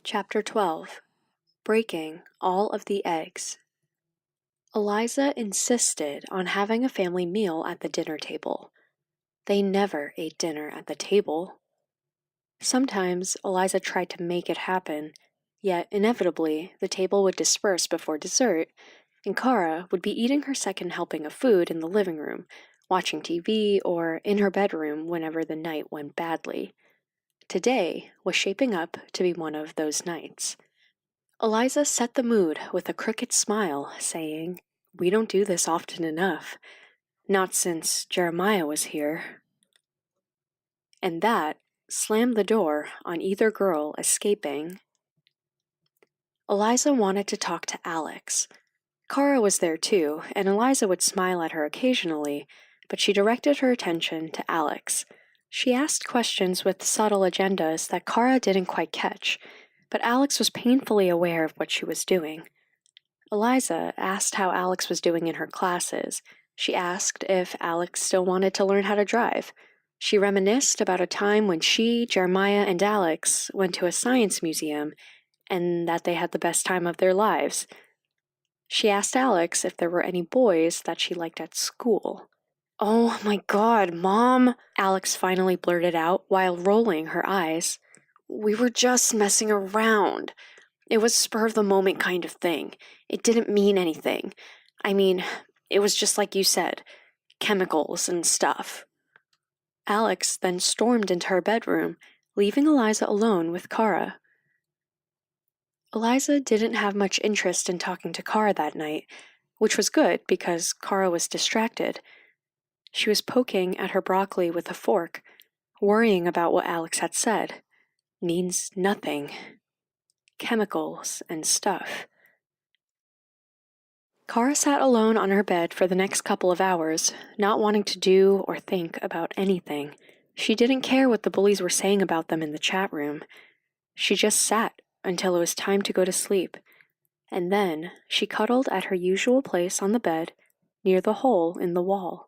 Chapter 12. Breaking All of the Eggs. Eliza insisted on having a family meal at the dinner table. They never ate dinner at the table. Sometimes Eliza tried to make it happen, yet inevitably the table would disperse before dessert, and Kara would be eating her second helping of food in the living room, watching TV, or in her bedroom whenever the night went badly. Today was shaping up to be one of those nights. Eliza set the mood with a crooked smile, saying, "We don't do this often enough. Not since Jeremiah was here." And that slammed the door on either girl escaping. Eliza wanted to talk to Alex. Kara was there too, and Eliza would smile at her occasionally, but she directed her attention to Alex. She asked questions with subtle agendas that Kara didn't quite catch, but Alex was painfully aware of what she was doing. Eliza asked how Alex was doing in her classes. She asked if Alex still wanted to learn how to drive. She reminisced about a time when she, Jeremiah, and Alex went to a science museum and that they had the best time of their lives. She asked Alex if there were any boys that she liked at school. "Oh my God, Mom," Alex finally blurted out while rolling her eyes. "We were just messing around. It was spur-of-the-moment kind of thing. It didn't mean anything. I mean, it was just like you said, chemicals and stuff." Alex then stormed into her bedroom, leaving Eliza alone with Kara. Eliza didn't have much interest in talking to Kara that night, which was good because Kara was distracted. She was poking at her broccoli with a fork, worrying about what Alex had said. Means nothing. Chemicals and stuff. Kara sat alone on her bed for the next couple of hours, not wanting to do or think about anything. She didn't care what the bullies were saying about them in the chat room. She just sat until it was time to go to sleep, and then she cuddled at her usual place on the bed, near the hole in the wall.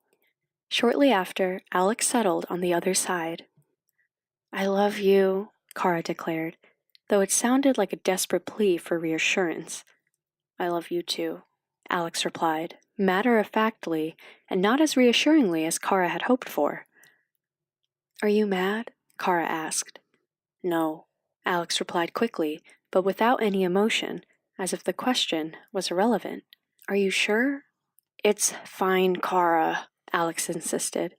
Shortly after, Alex settled on the other side. "I love you," Kara declared, though it sounded like a desperate plea for reassurance. "I love you too," Alex replied, matter-of-factly, and not as reassuringly as Kara had hoped for. "Are you mad?" Kara asked. "No," Alex replied quickly, but without any emotion, as if the question was irrelevant. "Are you sure?" "It's fine, Kara," Alex insisted.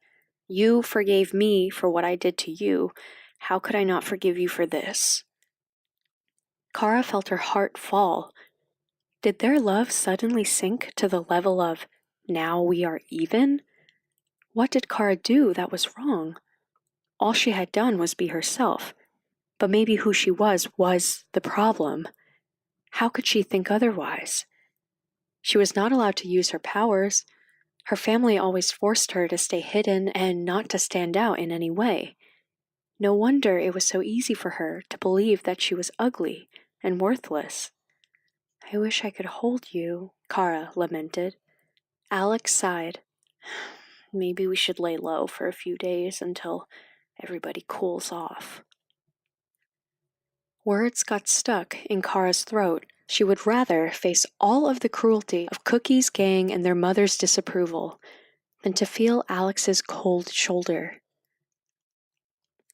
"You forgave me for what I did to you. How could I not forgive you for this?" Kara felt her heart fall. Did their love suddenly sink to the level of, "now we are even"? What did Kara do that was wrong? All she had done was be herself, but maybe who she was the problem. How could she think otherwise? She was not allowed to use her powers. Her family always forced her to stay hidden and not to stand out in any way. No wonder it was so easy for her to believe that she was ugly and worthless. "I wish I could hold you," Kara lamented. Alex sighed. "Maybe we should lay low for a few days until everybody cools off." Words got stuck in Kara's throat. She would rather face all of the cruelty of Cookie's gang and their mother's disapproval than to feel Alex's cold shoulder.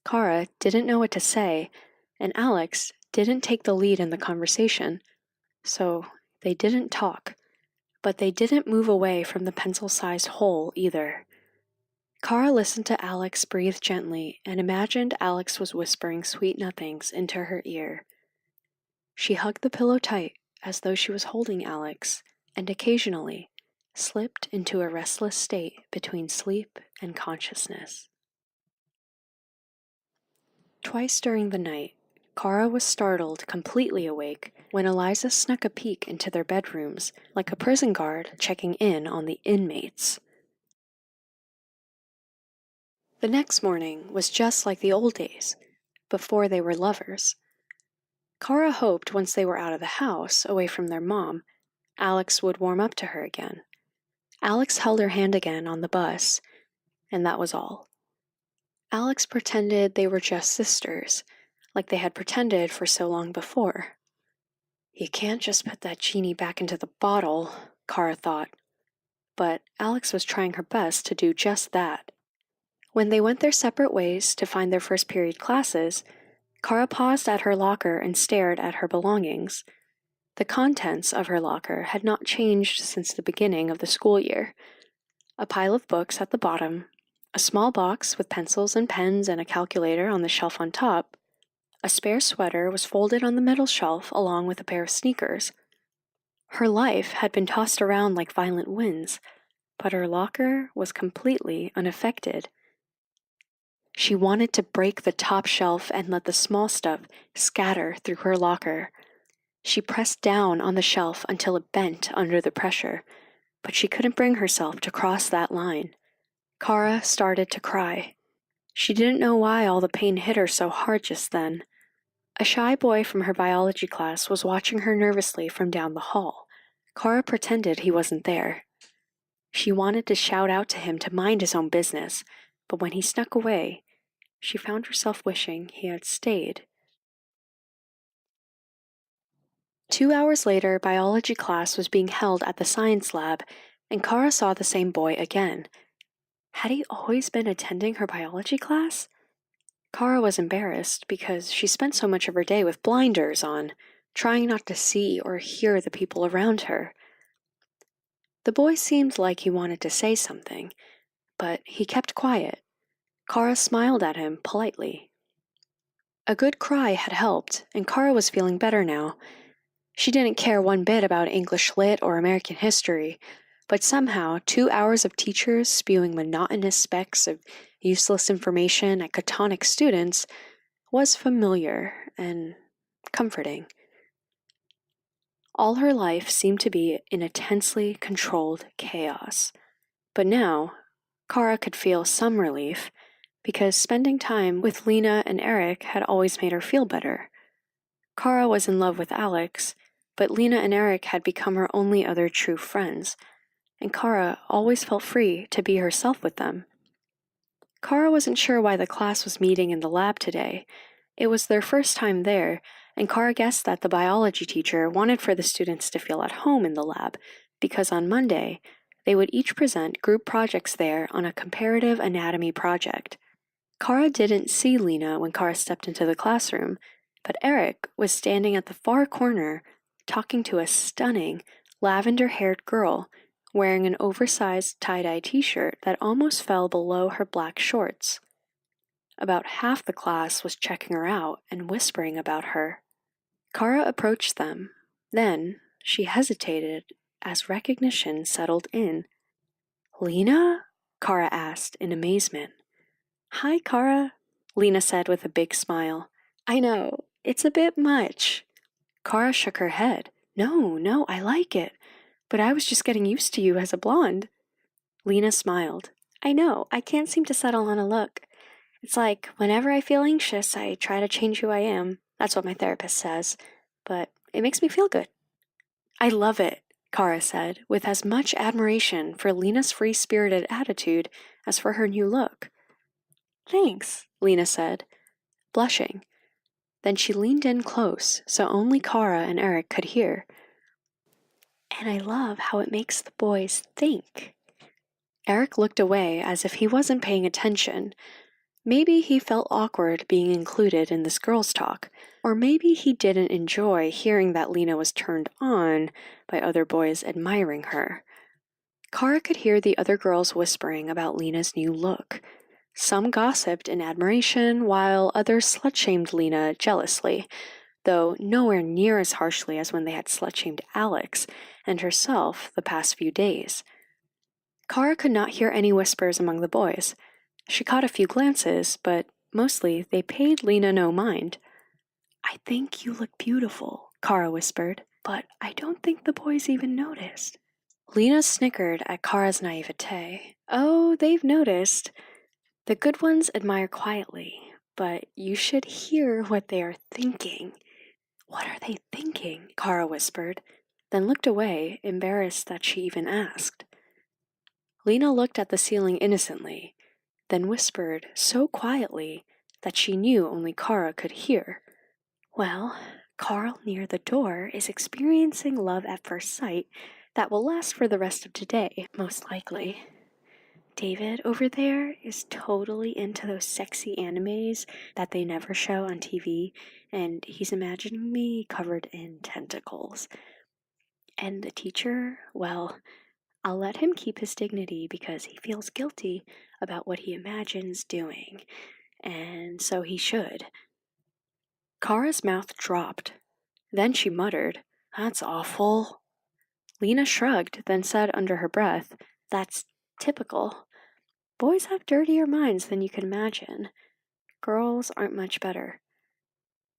Kara didn't know what to say, and Alex didn't take the lead in the conversation, so they didn't talk, but they didn't move away from the pencil-sized hole either. Kara listened to Alex breathe gently and imagined Alex was whispering sweet nothings into her ear. She hugged the pillow tight as though she was holding Alex, and occasionally slipped into a restless state between sleep and consciousness. Twice during the night, Kara was startled completely awake when Eliza snuck a peek into their bedrooms, like a prison guard checking in on the inmates. The next morning was just like the old days, before they were lovers. Kara hoped once they were out of the house, away from their mom, Alex would warm up to her again. Alex held her hand again on the bus, and that was all. Alex pretended they were just sisters, like they had pretended for so long before. You can't just put that genie back into the bottle, Kara thought. But Alex was trying her best to do just that. When they went their separate ways to find their first period classes, Kara paused at her locker and stared at her belongings. The contents of her locker had not changed since the beginning of the school year. A pile of books at the bottom, a small box with pencils and pens and a calculator on the shelf on top. A spare sweater was folded on the middle shelf along with a pair of sneakers. Her life had been tossed around like violent winds, but her locker was completely unaffected. She wanted to break the top shelf and let the small stuff scatter through her locker. She pressed down on the shelf until it bent under the pressure, but she couldn't bring herself to cross that line. Kara started to cry. She didn't know why all the pain hit her so hard just then. A shy boy from her biology class was watching her nervously from down the hall. Kara pretended he wasn't there. She wanted to shout out to him to mind his own business, but when he snuck away, she found herself wishing he had stayed. 2 hours later, biology class was being held at the science lab, and Kara saw the same boy again. Had he always been attending her biology class? Kara was embarrassed because she spent so much of her day with blinders on, trying not to see or hear the people around her. The boy seemed like he wanted to say something, but he kept quiet. Kara smiled at him politely. A good cry had helped, and Kara was feeling better now. She didn't care one bit about English Lit or American history, but somehow 2 hours of teachers spewing monotonous specks of useless information at catonic students was familiar and comforting. All her life seemed to be in a tensely controlled chaos, but now Kara could feel some relief because spending time with Lena and Eric had always made her feel better. Kara was in love with Alex, but Lena and Eric had become her only other true friends, and Kara always felt free to be herself with them. Kara wasn't sure why the class was meeting in the lab today. It was their first time there, and Kara guessed that the biology teacher wanted for the students to feel at home in the lab, because on Monday, they would each present group projects there on a comparative anatomy project. Kara didn't see Lena when Kara stepped into the classroom, but Eric was standing at the far corner talking to a stunning, lavender-haired girl wearing an oversized tie-dye t-shirt that almost fell below her black shorts. About half the class was checking her out and whispering about her. Kara approached them. Then she hesitated as recognition settled in. "Lena?" Kara asked in amazement. "Hi, Kara," Lena said with a big smile. "I know, it's a bit much." Kara shook her head. No, I like it. But I was just getting used to you as a blonde." Lena smiled. "I know, I can't seem to settle on a look. It's like, whenever I feel anxious, I try to change who I am. That's what my therapist says. But it makes me feel good." "I love it," Kara said, with as much admiration for Lena's free-spirited attitude as for her new look. "Thanks," Lena said, blushing. Then she leaned in close so only Kara and Eric could hear. "And I love how it makes the boys think." Eric looked away as if he wasn't paying attention. Maybe he felt awkward being included in this girls' talk, or maybe he didn't enjoy hearing that Lena was turned on by other boys admiring her. Kara could hear the other girls whispering about Lena's new look. Some gossiped in admiration, while others slut-shamed Lena jealously, though nowhere near as harshly as when they had slut-shamed Alex and herself the past few days. Kara could not hear any whispers among the boys. She caught a few glances, but mostly they paid Lena no mind. "I think you look beautiful," Kara whispered, "but I don't think the boys even noticed." Lena snickered at Kara's naivete. "Oh, they've noticed. The good ones admire quietly, but you should hear what they are thinking." "What are they thinking?" Kara whispered, then looked away, embarrassed that she even asked. Lena looked at the ceiling innocently, then whispered so quietly that she knew only Kara could hear. Well, Carl near the door is experiencing love at first sight that will last for the rest of today, most likely. David over there is totally into those sexy animes that they never show on TV, and he's imagining me covered in tentacles. And the teacher, well, I'll let him keep his dignity because he feels guilty about what he imagines doing, and so he should. Kara's mouth dropped. Then she muttered, "That's awful." Lena shrugged, then said under her breath, "That's typical. Boys have dirtier minds than you can imagine. Girls aren't much better.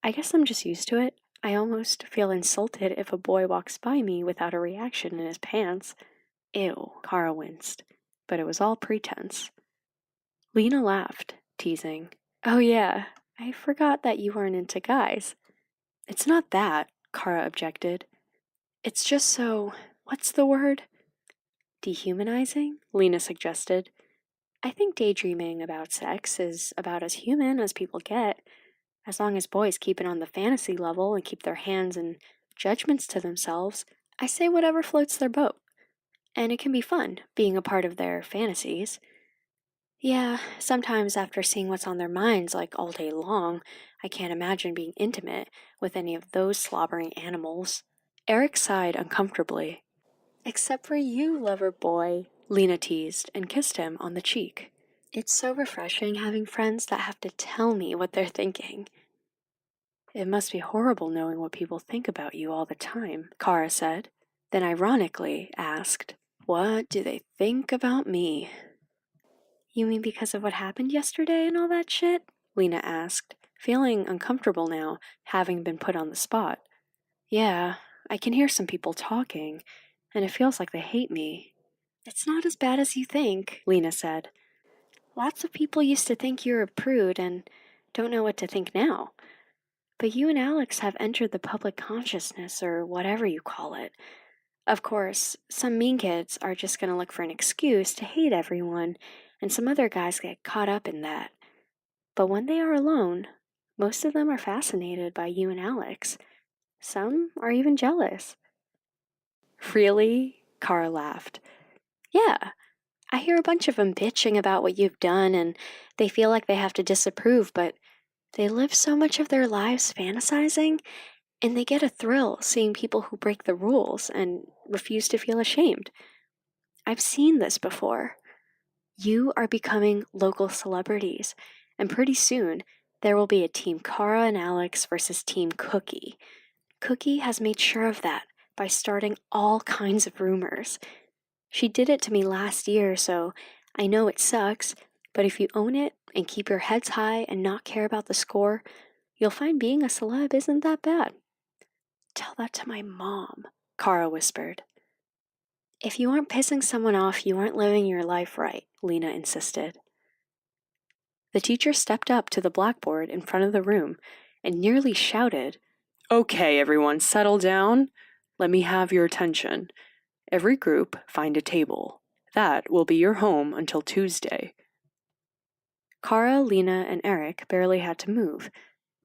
I guess I'm just used to it. I almost feel insulted if a boy walks by me without a reaction in his pants." Ew, Kara winced, but it was all pretense. Lena laughed, teasing, "Oh yeah, I forgot that you weren't into guys." "It's not that," Kara objected. "It's just so, what's the word?" "Dehumanizing," Lena suggested. "I think daydreaming about sex is about as human as people get, as long as boys keep it on the fantasy level and keep their hands and judgments to themselves. I say whatever floats their boat. And it can be fun, being a part of their fantasies. Yeah, sometimes after seeing what's on their minds like all day long, I can't imagine being intimate with any of those slobbering animals." Eric sighed uncomfortably. "Except for you, lover boy," Lena teased and kissed him on the cheek. "It's so refreshing having friends that have to tell me what they're thinking." "It must be horrible knowing what people think about you all the time," Kara said, then ironically asked, "What do they think about me?" "You mean because of what happened yesterday and all that shit?" Lena asked, feeling uncomfortable now, having been put on the spot. "Yeah, I can hear some people talking, and it feels like they hate me." "It's not as bad as you think," Lena said. "Lots of people used to think you're a prude and don't know what to think now. But you and Alex have entered the public consciousness, or whatever you call it. Of course, some mean kids are just going to look for an excuse to hate everyone, and some other guys get caught up in that. But when they are alone, most of them are fascinated by you and Alex. Some are even jealous." "Really?" Kara laughed. "Yeah, I hear a bunch of them bitching about what you've done, and they feel like they have to disapprove, but they live so much of their lives fantasizing, and they get a thrill seeing people who break the rules and refuse to feel ashamed. I've seen this before. You are becoming local celebrities, and pretty soon there will be a Team Kara and Alex versus Team Cookie. Cookie has made sure of that by starting all kinds of rumors. She did it to me last year, so I know it sucks, but if you own it and keep your heads high and not care about the score, you'll find being a celeb isn't that bad." "Tell that to my mom," Kara whispered. "If you aren't pissing someone off, you aren't living your life right," Lena insisted. The teacher stepped up to the blackboard in front of the room and nearly shouted, "Okay, everyone, settle down. Let me have your attention. Every group find a table. That will be your home until Tuesday." Kara, Lena, and Eric barely had to move,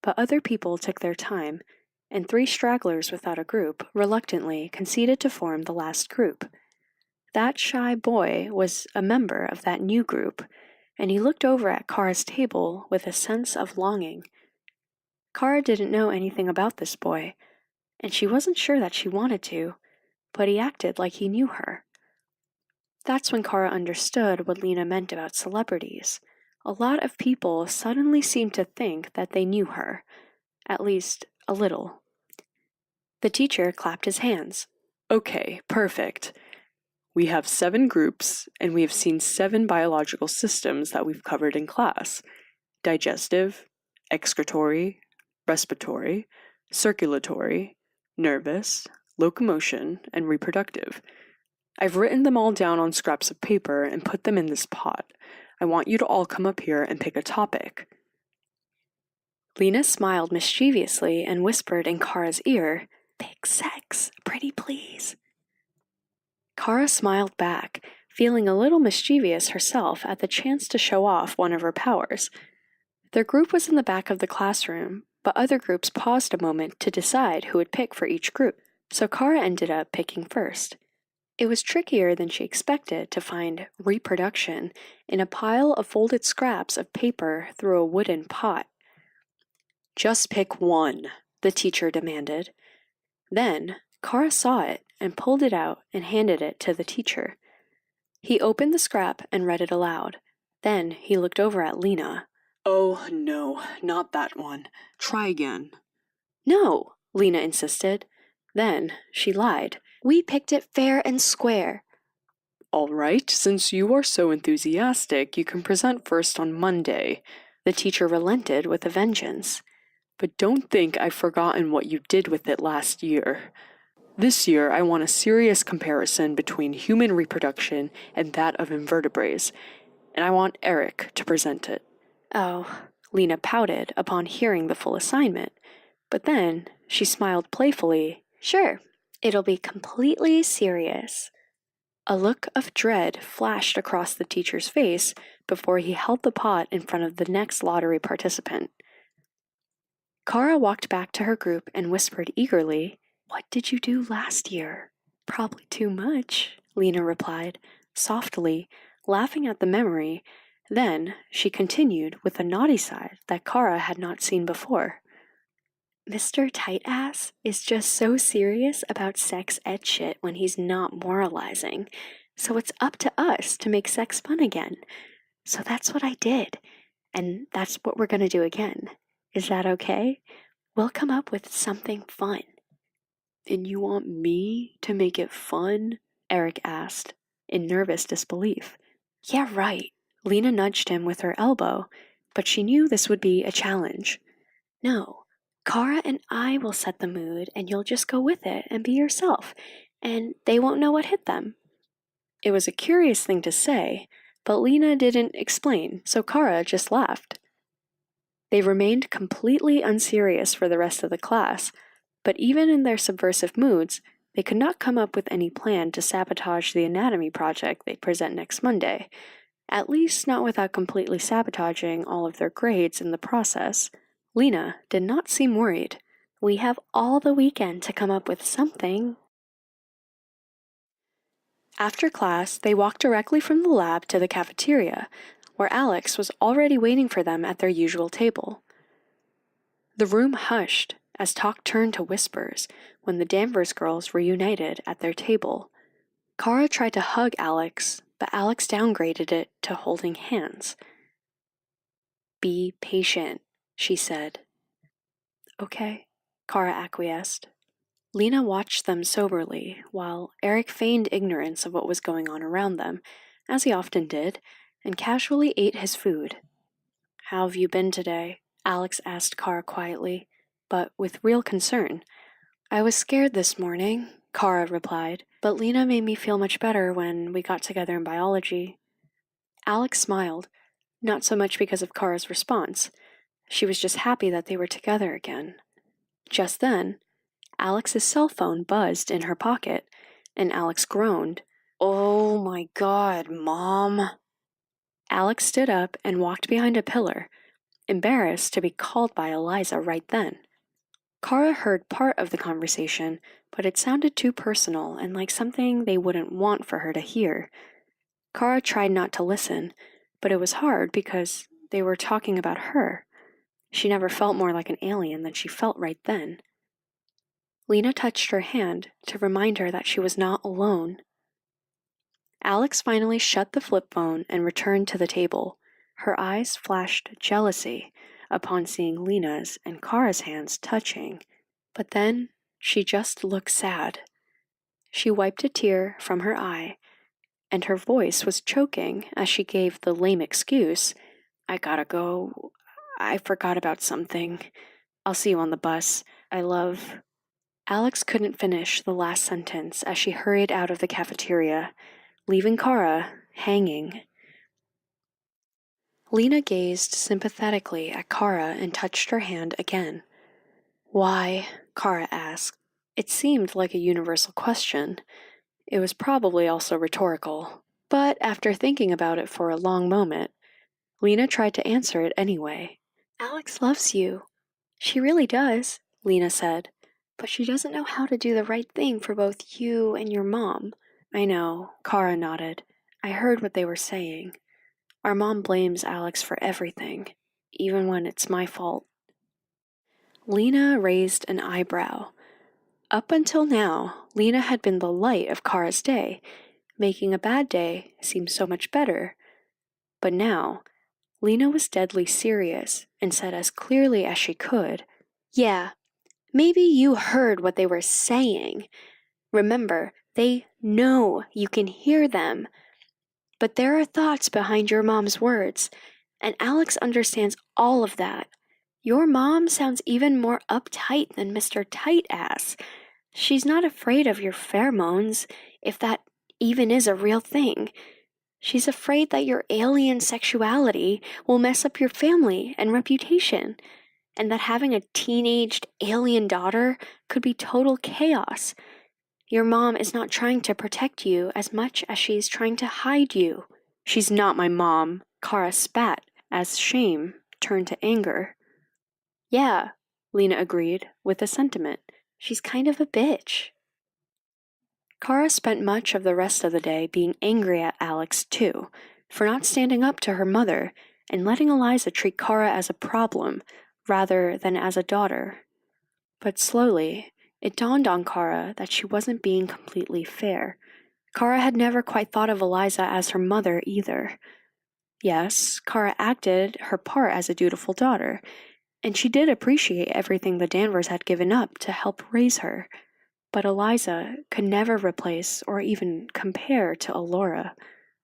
but other people took their time, and 3 stragglers without a group reluctantly conceded to form the last group. That shy boy was a member of that new group, and he looked over at Kara's table with a sense of longing. Kara didn't know anything about this boy, and she wasn't sure that she wanted to, but he acted like he knew her. That's when Kara understood what Lena meant about celebrities. A lot of people suddenly seemed to think that they knew her, at least a little. The teacher clapped his hands. "Okay, perfect. We have 7 groups, and we have seen 7 biological systems that we've covered in class: digestive, excretory, respiratory, circulatory, nervous, locomotion, and reproductive. I've written them all down on scraps of paper and put them in this pot. I want you to all come up here and pick a topic." Lena smiled mischievously and whispered in Kara's ear, "Pick sex, pretty please." Kara smiled back, feeling a little mischievous herself at the chance to show off one of her powers. Their group was in the back of the classroom, but other groups paused a moment to decide who would pick for each group, so Kara ended up picking first. It was trickier than she expected to find reproduction in a pile of folded scraps of paper through a wooden pot. "Just pick one," the teacher demanded. Then, Kara saw it and pulled it out and handed it to the teacher. He opened the scrap and read it aloud. Then he looked over at Lena. "Oh, no, not that one. Try again." "No," Lena insisted. Then she lied. "We picked it fair and square." "All right, since you are so enthusiastic, you can present first on Monday." The teacher relented with a vengeance. "But don't think I've forgotten what you did with it last year. This year, I want a serious comparison between human reproduction and that of invertebrates, and I want Eric to present it." "Oh," Lena pouted upon hearing the full assignment, but then she smiled playfully. "Sure, it'll be completely serious." A look of dread flashed across the teacher's face before he held the pot in front of the next lottery participant. Kara walked back to her group and whispered eagerly, "What did you do last year?" "Probably too much," Lena replied, softly, laughing at the memory. Then she continued with a naughty side that Kara had not seen before. "Mr. Tight-Ass is just so serious about sex ed shit when he's not moralizing, so it's up to us to make sex fun again. So that's what I did, and that's what we're gonna do again. Is that okay? We'll come up with something fun." "And you want me to make it fun?" Eric asked, in nervous disbelief. "Yeah, right." Lena nudged him with her elbow, but she knew this would be a challenge. "No, Kara and I will set the mood, and you'll just go with it and be yourself, and they won't know what hit them." It was a curious thing to say, but Lena didn't explain, so Kara just laughed. They remained completely unserious for the rest of the class, but even in their subversive moods, they could not come up with any plan to sabotage the anatomy project they'd present next Monday, at least not without completely sabotaging all of their grades in the process. Lena did not seem worried. "We have all the weekend to come up with something." After class, they walked directly from the lab to the cafeteria, where Alex was already waiting for them at their usual table. The room hushed as talk turned to whispers when the Danvers girls reunited at their table. Kara tried to hug Alex, but Alex downgraded it to holding hands. "Be patient," she said. "Okay," Kara acquiesced. Lena watched them soberly, while Eric feigned ignorance of what was going on around them, as he often did, and casually ate his food. "How have you been today?" Alex asked Kara quietly, but with real concern. "I was scared this morning," Kara replied, "but Lena made me feel much better when we got together in biology." Alex smiled, not so much because of Kara's response. She was just happy that they were together again. Just then, Alex's cell phone buzzed in her pocket, and Alex groaned. "Oh my God, Mom!" Alex stood up and walked behind a pillar, embarrassed to be called by Eliza right then. Kara heard part of the conversation, but it sounded too personal and like something they wouldn't want for her to hear. Kara tried not to listen, but it was hard because they were talking about her. She never felt more like an alien than she felt right then. Lena touched her hand to remind her that she was not alone. Alex finally shut the flip phone and returned to the table. Her eyes flashed jealousy upon seeing Lena's and Kara's hands touching, but then she just looked sad. She wiped a tear from her eye, and her voice was choking as she gave the lame excuse, "I gotta go. I forgot about something. I'll see you on the bus. I love..." Alex couldn't finish the last sentence as she hurried out of the cafeteria, leaving Kara hanging. Lena gazed sympathetically at Kara and touched her hand again. "Why?" Kara asked. It seemed like a universal question. It was probably also rhetorical. But after thinking about it for a long moment, Lena tried to answer it anyway. "Alex loves you. She really does, Lena said. But she doesn't know how to do the right thing for both you and your mom. I know, Kara nodded. I heard what they were saying. Our mom blames Alex for everything, even when it's my fault. Lena raised an eyebrow. Up until now, Lena had been the light of Kara's day, making a bad day seem so much better. But now, Lena was deadly serious and said as clearly as she could, "Yeah, maybe you heard what they were saying. Remember, they know you can hear them. But there are thoughts behind your mom's words, and Alex understands all of that. Your mom sounds even more uptight than Mr. Tight-Ass. She's not afraid of your pheromones, if that even is a real thing. She's afraid that your alien sexuality will mess up your family and reputation, and that having a teenaged alien daughter could be total chaos. Your mom is not trying to protect you as much as she's trying to hide you." "She's not my mom," Kara spat as shame turned to anger. "Yeah," Lena agreed with a sentiment. "She's kind of a bitch." Kara spent much of the rest of the day being angry at Alex, too, for not standing up to her mother and letting Eliza treat Kara as a problem rather than as a daughter. But slowly, it dawned on Kara that she wasn't being completely fair. Kara had never quite thought of Eliza as her mother either. Yes, Kara acted her part as a dutiful daughter, and she did appreciate everything the Danvers had given up to help raise her. But Eliza could never replace or even compare to Alora,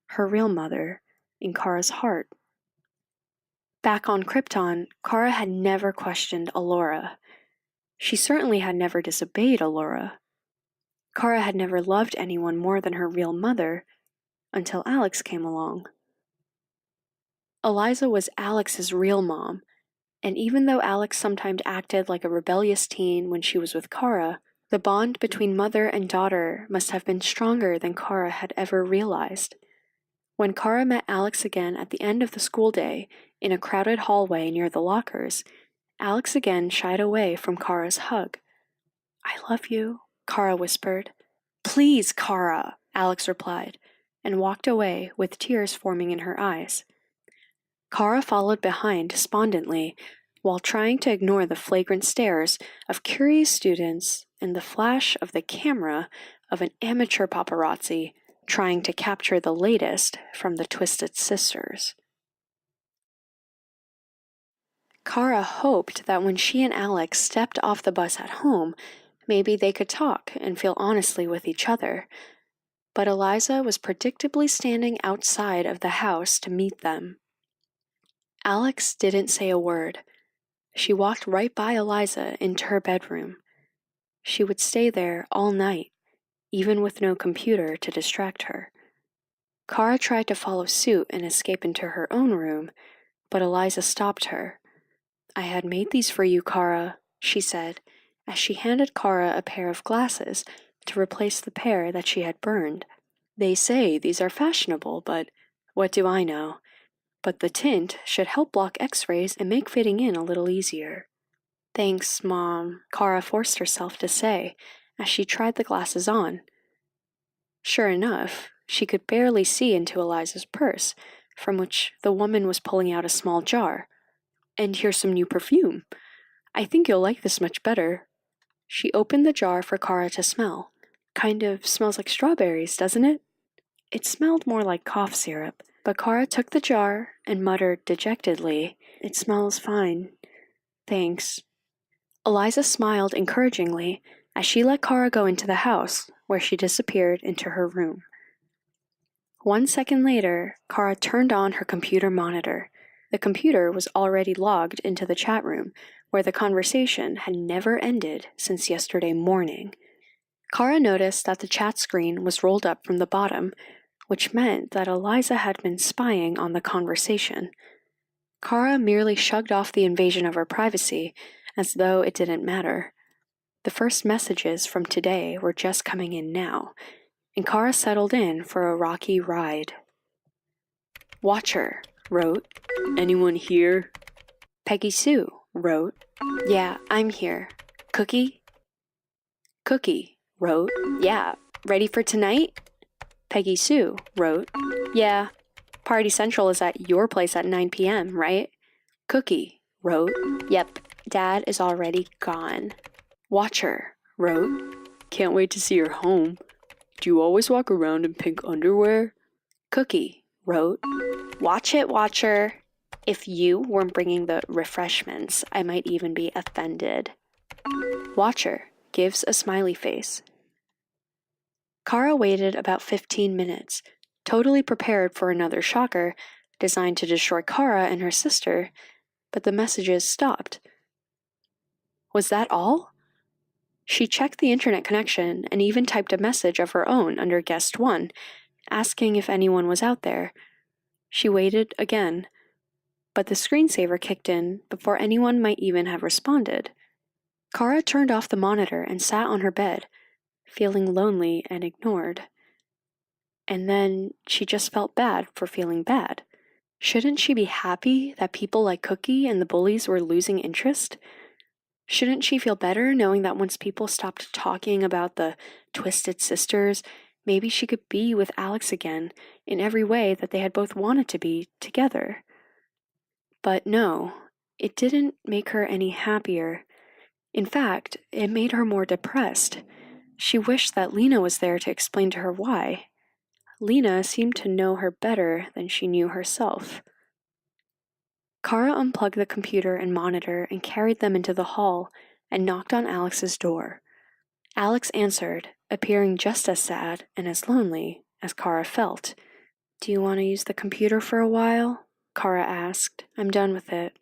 her real mother, in Kara's heart. Back on Krypton, Kara had never questioned Alora. She certainly had never disobeyed Alora. Kara had never loved anyone more than her real mother, until Alex came along. Eliza was Alex's real mom, and even though Alex sometimes acted like a rebellious teen when she was with Kara, the bond between mother and daughter must have been stronger than Kara had ever realized. When Kara met Alex again at the end of the school day in a crowded hallway near the lockers, Alex again shied away from Kara's hug. "I love you," Kara whispered. "Please, Kara," Alex replied, and walked away with tears forming in her eyes. Kara followed behind despondently, while trying to ignore the flagrant stares of curious students and the flash of the camera of an amateur paparazzi trying to capture the latest from the Twisted Sisters. Kara hoped that when she and Alex stepped off the bus at home, maybe they could talk and feel honestly with each other. But Eliza was predictably standing outside of the house to meet them. Alex didn't say a word. She walked right by Eliza into her bedroom. She would stay there all night, even with no computer to distract her. Kara tried to follow suit and escape into her own room, but Eliza stopped her. "I had made these for you, Kara," she said, as she handed Kara a pair of glasses to replace the pair that she had burned. "They say these are fashionable, but what do I know? But the tint should help block X-rays and make fitting in a little easier." "Thanks, Mom," Kara forced herself to say as she tried the glasses on. Sure enough, she could barely see into Eliza's purse, from which the woman was pulling out a small jar. "And here's some new perfume. I think you'll like this much better." She opened the jar for Kara to smell. "Kind of smells like strawberries, doesn't it?" It smelled more like cough syrup, but Kara took the jar and muttered dejectedly, "It smells fine. Thanks." Eliza smiled encouragingly as she let Kara go into the house, where she disappeared into her room. 1 second later, Kara turned on her computer monitor. The computer was already logged into the chat room, where the conversation had never ended since yesterday morning. Kara noticed that the chat screen was rolled up from the bottom, which meant that Eliza had been spying on the conversation. Kara merely shrugged off the invasion of her privacy, as though it didn't matter. The first messages from today were just coming in now, and Kara settled in for a rocky ride. Watcher wrote, "Anyone here?" Peggy Sue wrote, "Yeah, I'm here. Cookie?" Cookie wrote, "Yeah, ready for tonight?" Peggy Sue wrote, "Yeah, Party Central is at your place at 9 p.m., right?" Cookie wrote, "Yep, Dad is already gone." Watcher wrote, "Can't wait to see your home. Do you always walk around in pink underwear?" Cookie wrote, "Watch it, Watcher. If you weren't bringing the refreshments, I might even be offended." Watcher gives a smiley face. Kara waited about 15 minutes, totally prepared for another shocker designed to destroy Kara and her sister, but the messages stopped. Was that all? She checked the internet connection and even typed a message of her own under guest 1, asking if anyone was out there. She waited again, but the screensaver kicked in before anyone might even have responded. Kara turned off the monitor and sat on her bed, feeling lonely and ignored. And then she just felt bad for feeling bad. Shouldn't she be happy that people like Cookie and the bullies were losing interest? Shouldn't she feel better knowing that once people stopped talking about the Twisted Sisters, maybe she could be with Alex again in every way that they had both wanted to be together? But no, it didn't make her any happier. In fact, it made her more depressed. She wished that Lena was there to explain to her why. Lena seemed to know her better than she knew herself. Kara unplugged the computer and monitor and carried them into the hall and knocked on Alex's door. Alex answered, appearing just as sad and as lonely as Kara felt. "Do you want to use the computer for a while?" Kara asked. "I'm done with it."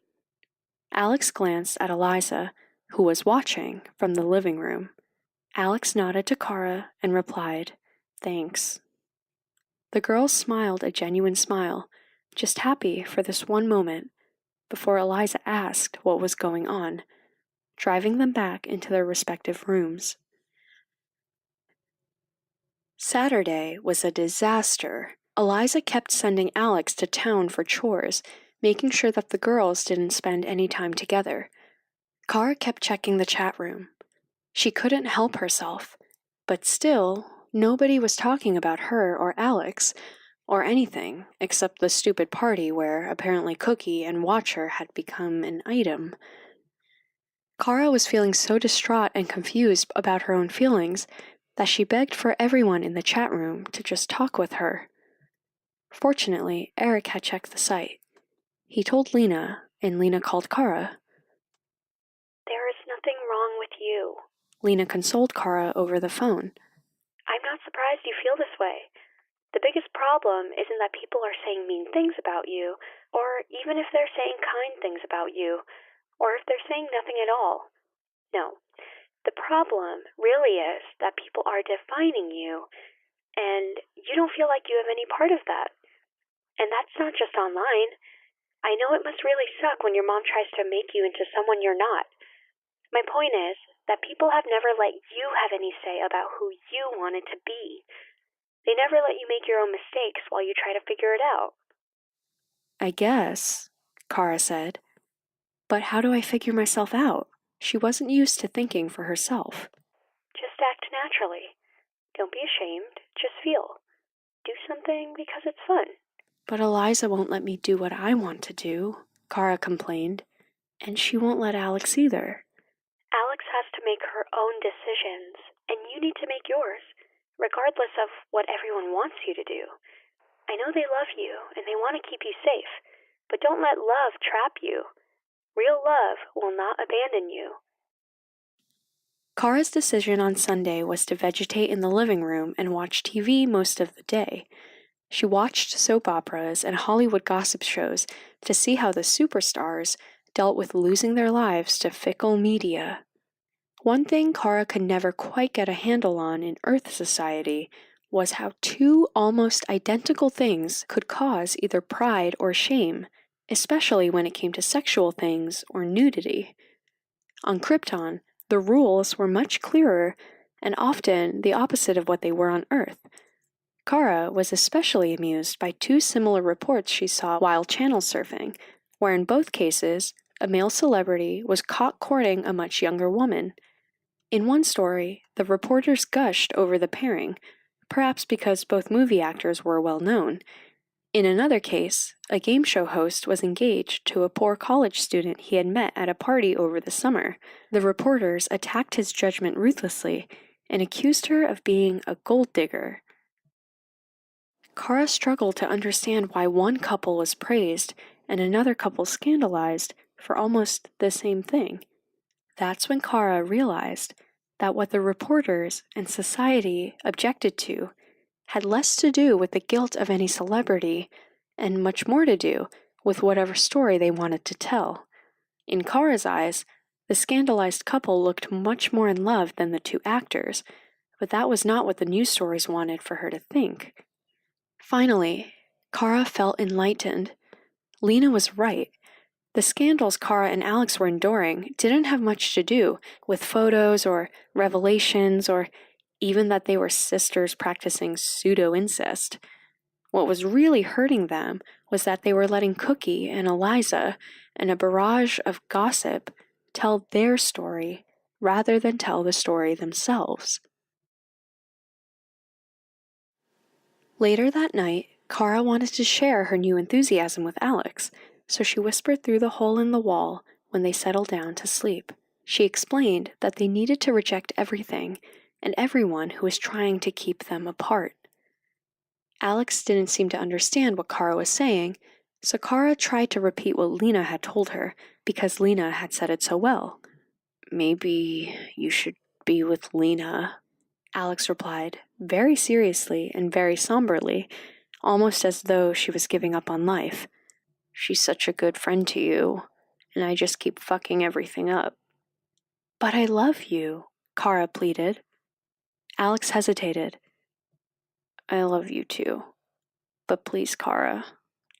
Alex glanced at Eliza, who was watching from the living room. Alex nodded to Kara and replied, "Thanks." The girl smiled a genuine smile, just happy for this one moment, before Eliza asked what was going on, driving them back into their respective rooms. Saturday was a disaster. Eliza kept sending Alex to town for chores, making sure that the girls didn't spend any time together. Kara kept checking the chat room. She couldn't help herself, but still, nobody was talking about her or Alex, or anything except the stupid party where apparently Cookie and Watcher had become an item. Kara was feeling so distraught and confused about her own feelings that she begged for everyone in the chat room to just talk with her. Fortunately, Eric had checked the site. He told Lena, and Lena called Kara. "There is nothing wrong with you," Lena consoled Kara over the phone. "I'm not surprised you feel this way. The biggest problem isn't that people are saying mean things about you, or even if they're saying kind things about you, or if they're saying nothing at all. No, the problem really is that people are defining you, and you don't feel like you have any part of that. And that's not just online. I know it must really suck when your mom tries to make you into someone you're not. My point is that people have never let you have any say about who you wanted to be. They never let you make your own mistakes while you try to figure it out." "I guess," Kara said. "But how do I figure myself out?" She wasn't used to thinking for herself. "Just act naturally. Don't be ashamed. Just feel. Do something because it's fun." "But Eliza won't let me do what I want to do," Kara complained. "And she won't let Alex either." "Alex has to make her own decisions, and you need to make yours, regardless of what everyone wants you to do. I know they love you, and they want to keep you safe, but don't let love trap you. Real love will not abandon you." Kara's decision on Sunday was to vegetate in the living room and watch TV most of the day. She watched soap operas and Hollywood gossip shows to see how the superstars dealt with losing their lives to fickle media. One thing Kara could never quite get a handle on in Earth society was how two almost identical things could cause either pride or shame, especially when it came to sexual things or nudity. On Krypton, the rules were much clearer and often the opposite of what they were on Earth. Kara was especially amused by two similar reports she saw while channel surfing, where in both cases, a male celebrity was caught courting a much younger woman. In one story, the reporters gushed over the pairing, perhaps because both movie actors were well known. In another case, a game show host was engaged to a poor college student he had met at a party over the summer. The reporters attacked his judgment ruthlessly and accused her of being a gold digger. Kara struggled to understand why one couple was praised and another couple scandalized for almost the same thing. That's when Kara realized that what the reporters and society objected to had less to do with the guilt of any celebrity and much more to do with whatever story they wanted to tell. In Kara's eyes, the scandalized couple looked much more in love than the two actors, but that was not what the news stories wanted for her to think. Finally, Kara felt enlightened. Lena was right. The scandals Kara and Alex were enduring didn't have much to do with photos or revelations or even that they were sisters practicing pseudo-incest. What was really hurting them was that they were letting Cookie and Eliza and a barrage of gossip tell their story rather than tell the story themselves. Later that night, Kara wanted to share her new enthusiasm with Alex, so she whispered through the hole in the wall when they settled down to sleep. She explained that they needed to reject everything and everyone who was trying to keep them apart. Alex didn't seem to understand what Kara was saying, so Kara tried to repeat what Lena had told her because Lena had said it so well. "Maybe you should be with Lena," Alex replied, very seriously and very somberly, almost as though she was giving up on life. "She's such a good friend to you, and I just keep fucking everything up." "But I love you," Kara pleaded. Alex hesitated. "I love you too. But please, Kara,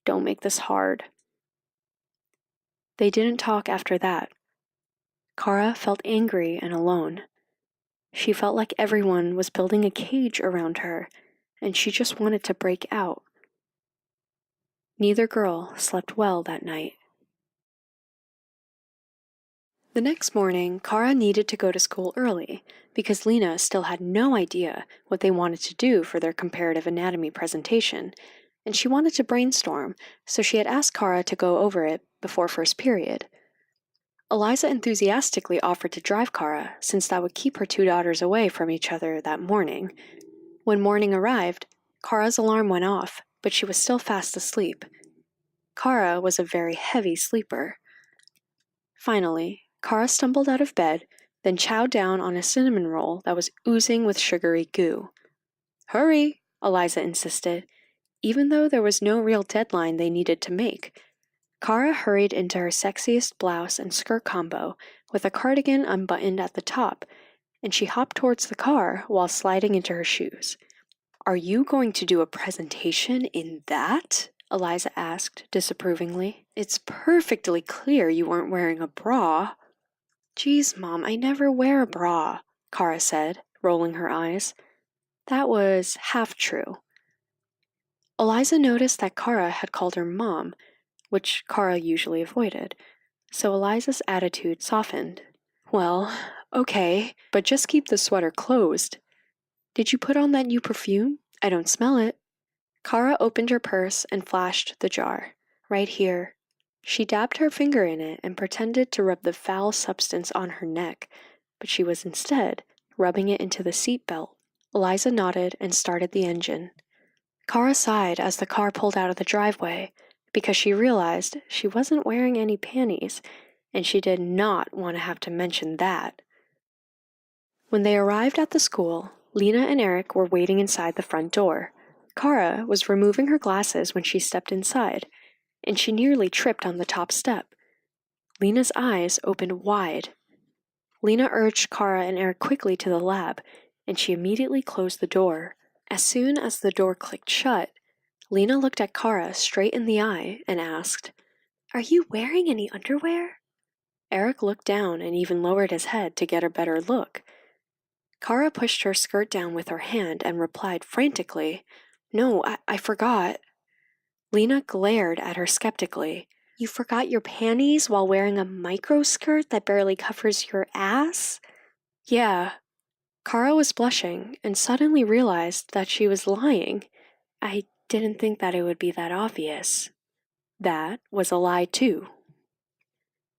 don't make this hard." They didn't talk after that. Kara felt angry and alone. She felt like everyone was building a cage around her, and she just wanted to break out. Neither girl slept well that night. The next morning, Kara needed to go to school early because Lena still had no idea what they wanted to do for their comparative anatomy presentation, and she wanted to brainstorm, so she had asked Kara to go over it before first period. Eliza enthusiastically offered to drive Kara, since that would keep her two daughters away from each other that morning. When morning arrived, Kara's alarm went off, but she was still fast asleep. Kara was a very heavy sleeper. Finally, Kara stumbled out of bed, then chowed down on a cinnamon roll that was oozing with sugary goo. "Hurry," Eliza insisted, even though there was no real deadline they needed to make. Kara hurried into her sexiest blouse and skirt combo with a cardigan unbuttoned at the top, and she hopped towards the car while sliding into her shoes. "Are you going to do a presentation in that?" Eliza asked disapprovingly. "It's perfectly clear you weren't wearing a bra." "Geez, Mom, I never wear a bra," Kara said, rolling her eyes. That was half true. Eliza noticed that Kara had called her Mom, which Kara usually avoided, so Eliza's attitude softened. "Well, okay, but just keep the sweater closed. Did you put on that new perfume? I don't smell it." Kara opened her purse and flashed the jar. "Right here." She dabbed her finger in it and pretended to rub the foul substance on her neck, but she was instead rubbing it into the seat belt. Eliza nodded and started the engine. Kara sighed as the car pulled out of the driveway, because she realized she wasn't wearing any panties, and she did not want to have to mention that. When they arrived at the school, Lena and Eric were waiting inside the front door. Kara was removing her glasses when she stepped inside, and she nearly tripped on the top step. Lena's eyes opened wide. Lena urged Kara and Eric quickly to the lab, and she immediately closed the door. As soon as the door clicked shut, Lena looked at Kara straight in the eye and asked, "Are you wearing any underwear?" Eric looked down and even lowered his head to get a better look. Kara pushed her skirt down with her hand and replied frantically, "No, I forgot." Lena glared at her skeptically. You forgot your panties while wearing a micro-skirt that barely covers your ass? Yeah. Kara was blushing and suddenly realized that she was lying. I didn't think that it would be that obvious. That was a lie too.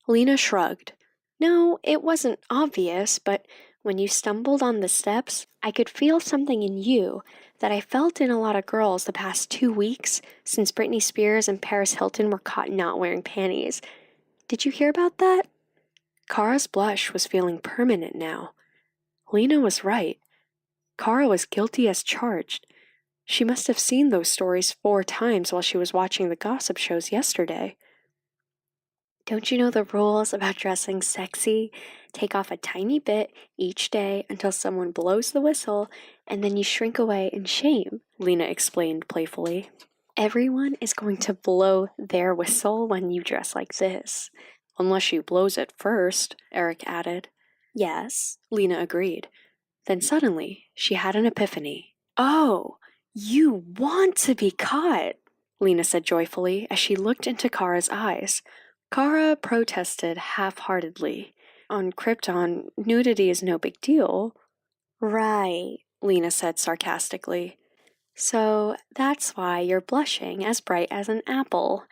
Lena shrugged. No, it wasn't obvious, but when you stumbled on the steps, I could feel something in you that I felt in a lot of girls the past 2 weeks since Britney Spears and Paris Hilton were caught not wearing panties. Did you hear about that? Kara's blush was feeling permanent now. Lena was right. Kara was guilty as charged. She must have seen those stories 4 times while she was watching the gossip shows yesterday. Don't you know the rules about dressing sexy? Take off a tiny bit each day until someone blows the whistle, and then you shrink away in shame, Lena explained playfully. Everyone is going to blow their whistle when you dress like this. Unless she blows it first, Eric added. Yes, Lena agreed. Then suddenly, she had an epiphany. Oh, you want to be caught, Lena said joyfully as she looked into Kara's eyes. Kara protested half-heartedly. On Krypton, nudity is no big deal. Right, Lena said sarcastically. So that's why you're blushing as bright as an apple.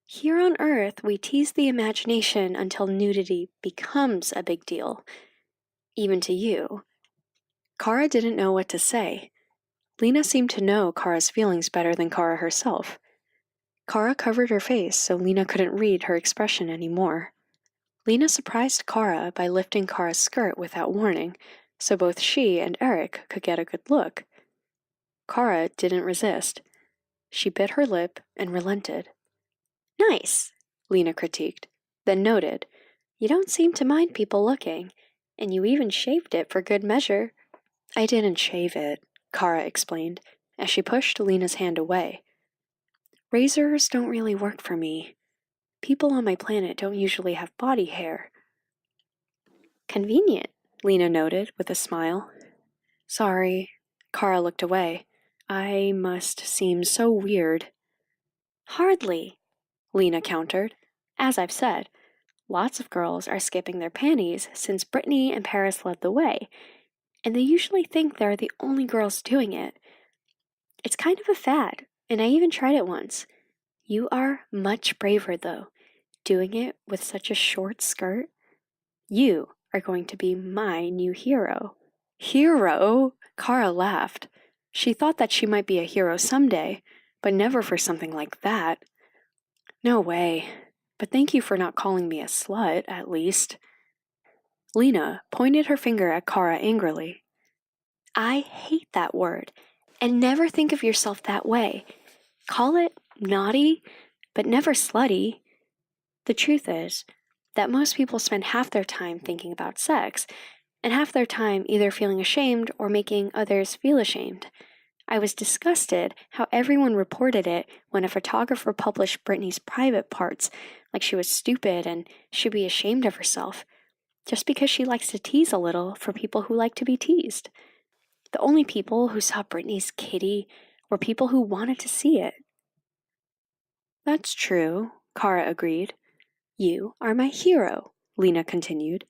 Here on Earth, we tease the imagination until nudity becomes a big deal. Even to you. Kara didn't know what to say. Lena seemed to know Kara's feelings better than Kara herself. Kara covered her face so Lena couldn't read her expression anymore. Lena surprised Kara by lifting Kara's skirt without warning, so both she and Eric could get a good look. Kara didn't resist. She bit her lip and relented. Nice, Lena critiqued, then noted, you don't seem to mind people looking, and you even shaved it for good measure. I didn't shave it, Kara explained, as she pushed Lena's hand away. Razors don't really work for me. People on my planet don't usually have body hair. Convenient, Lena noted with a smile. Sorry, Kara looked away. I must seem so weird. Hardly, Lena countered. As I've said, lots of girls are skipping their panties since Britney and Paris led the way, and they usually think they're the only girls doing it. It's kind of a fad, and I even tried it once. You are much braver, though, doing it with such a short skirt. You are going to be my new hero. Hero? Kara laughed. She thought that she might be a hero someday, but never for something like that. No way. But thank you for not calling me a slut, at least. Lena pointed her finger at Kara angrily. I hate that word, and never think of yourself that way. Call it naughty, but never slutty. The truth is that most people spend half their time thinking about sex, and half their time either feeling ashamed or making others feel ashamed. I was disgusted how everyone reported it when a photographer published Britney's private parts, like she was stupid and should be ashamed of herself, just because she likes to tease a little for people who like to be teased. The only people who saw Britney's kitty were people who wanted to see it. That's true, Kara agreed. You are my hero, Lena continued,